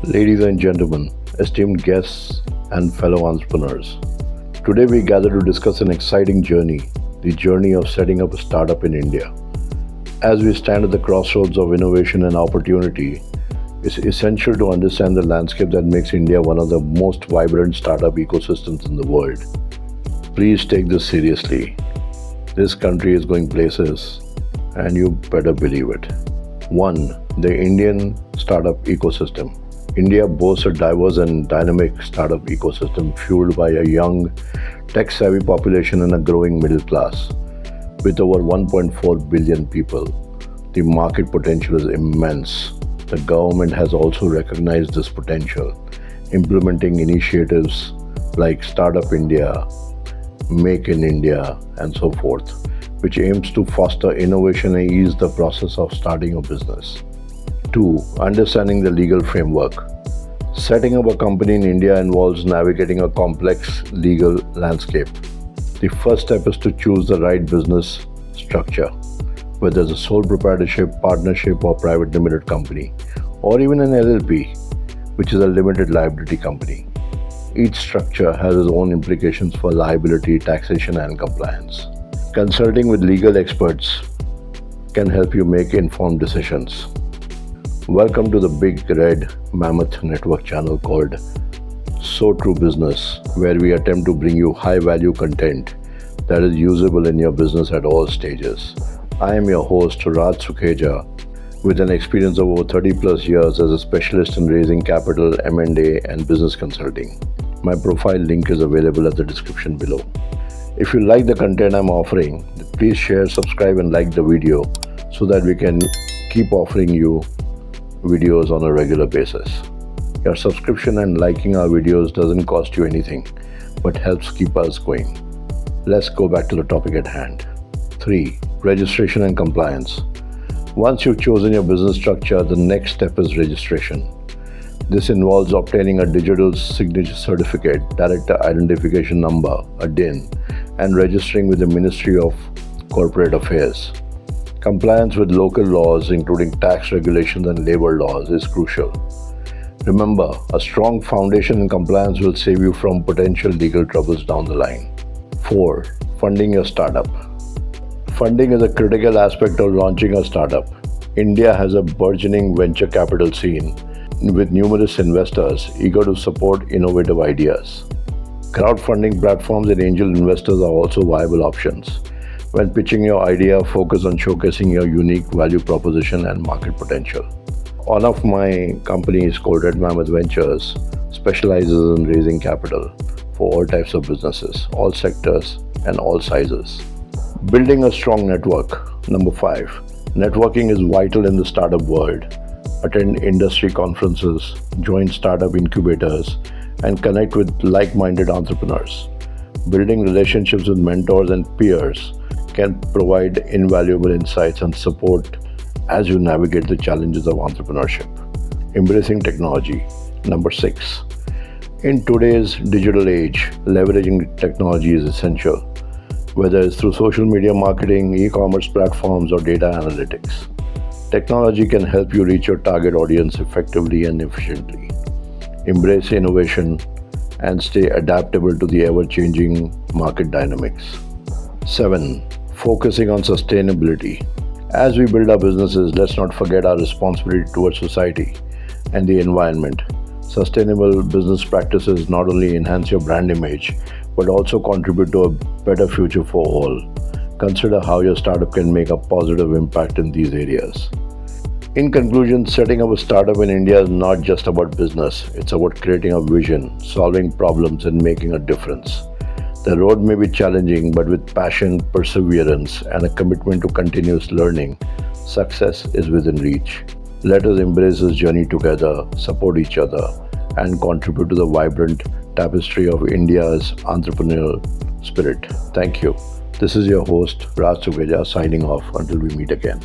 Ladies and gentlemen, esteemed guests, and fellow entrepreneurs. Today we gather to discuss an exciting journey, the journey of setting up a startup in India. As we stand at the crossroads of innovation and opportunity, it's essential to understand the landscape that makes India one of the most vibrant startup ecosystems in the world. Please take this seriously. This country is going places, and you better believe it. 1. The Indian startup ecosystem. India boasts a diverse and dynamic startup ecosystem fueled by a young, tech-savvy population and a growing middle class. With over 1.4 billion people, the market potential is immense. The government has also recognized this potential, implementing initiatives like Startup India, Make in India, and so forth, which aims to foster innovation and ease the process of starting a business. 2. Understanding the legal framework. Setting up a company in India involves navigating a complex legal landscape. The first step is to choose the right business structure, whether it's a sole proprietorship, partnership, or private limited company, or even an LLP, which is a limited liability company. Each structure has its own implications for liability, taxation, and compliance. Consulting with legal experts can help you make informed decisions. Welcome to the Big Red Mammoth Network channel called So True Business, where we attempt to bring you high-value content that is usable in your business at all stages. I am your host, Raj Sukheja, with an experience of over 30 plus years as a specialist in raising capital, M&A, and business consulting. My profile link is available at the description below. If you like the content I'm offering, please share, subscribe, and like the video so that we can keep offering you videos on a regular basis. Your subscription and liking our videos doesn't cost you anything, but helps keep us going. Let's go back to the topic at hand. 3. Registration and compliance. Once you've chosen your business structure, the next step is registration. This involves obtaining a digital signature certificate, Director Identification Number, a DIN, and registering with the Ministry of Corporate Affairs. Compliance with local laws, including tax regulations and labor laws, is crucial. Remember, a strong foundation in compliance will save you from potential legal troubles down the line. 4. Funding your startup. Funding is a critical aspect of launching a startup. India has a burgeoning venture capital scene with numerous investors eager to support innovative ideas. Crowdfunding platforms and angel investors are also viable options. When pitching your idea, focus on showcasing your unique value proposition and market potential. One of my companies called Red Mammoth Ventures specializes in raising capital for all types of businesses, all sectors, and all sizes. Building a strong network. Number 5. Networking is vital in the startup world. Attend industry conferences, join startup incubators, and connect with like-minded entrepreneurs. Building relationships with mentors and peers can provide invaluable insights and support as you navigate the challenges of entrepreneurship. Embracing technology. Number 6. In today's digital age, leveraging technology is essential, whether it's through social media marketing, e-commerce platforms, or data analytics. Technology can help you reach your target audience effectively and efficiently. Embrace innovation and stay adaptable to the ever-changing market dynamics. 7. Focusing on sustainability. As we build our businesses, let's not forget our responsibility towards society and the environment. Sustainable business practices not only enhance your brand image, but also contribute to a better future for all. Consider how your startup can make a positive impact in these areas. In conclusion, setting up a startup in India is not just about business. It's about creating a vision, solving problems, and making a difference. The road may be challenging, but with passion, perseverance, and a commitment to continuous learning, success is within reach. Let us embrace this journey together, support each other, and contribute to the vibrant tapestry of India's entrepreneurial spirit. Thank you. This is your host, Raj Sukheja, signing off until we meet again.